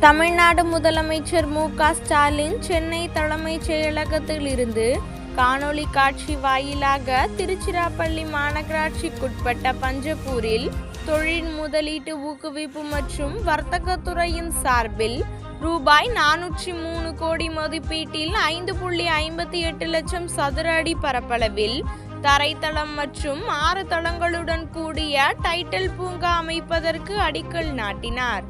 தமிழ்நாடு முதலமைச்சர் மு.க.ஸ்டாலின் சென்னை தலைமைச் செயலகத்தில் இருந்து காணொளி காட்சி வாயிலாக திருச்சிராப்பள்ளி மாநகராட்சிக்குட்பட்ட பஞ்சப்பூரில் தொழில் முதலீட்டு ஊக்குவிப்பு மற்றும் வர்த்தகத்துறையின் சார்பில் ரூபாய் 403 கோடி மதிப்பீட்டில் 5.58 லட்சம் சதுர அடி பரப்பளவில் தரைத்தளம் மற்றும் 6 தளங்களுடன் கூடிய டைட்டில் பூங்கா அமைப்பதற்கு அடிக்கல் நாட்டினார்.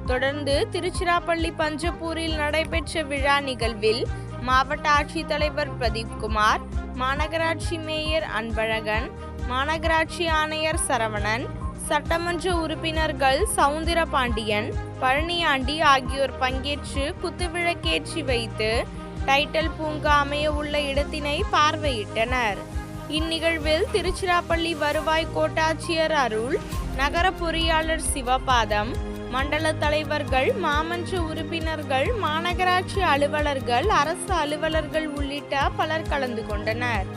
தொடர்ந்து திருச்சிராப்பள்ளி பஞ்சப்பூரில் நடைபெற்ற விழா நிகழ்வில் மாவட்ட ஆட்சித்தலைவர் பிரதீப்குமார், மாநகராட்சி மேயர் அன்பழகன், மாநகராட்சி ஆணையர் சரவணன், சட்டமன்ற உறுப்பினர்கள் சவுந்தரபாண்டியன், பழனியாண்டி ஆகியோர் பங்கேற்று குத்துவிளக்கேற்றி வைத்து டைட்டில் பூங்கா அமைய உள்ள இடத்தினை பார்வையிட்டனர். இந்நிகழ்வில் திருச்சிராப்பள்ளி வருவாய் கோட்டாட்சியர் அருள், நகர பொறியாளர் சிவபாதம், மண்டல தலைவர்கள், மாமன்ற உறுப்பினர்கள், மாநகராட்சி அலுவலர்கள், அரசு அலுவலர்கள் உள்ளிட்ட பலர் கலந்து கொண்டனர்.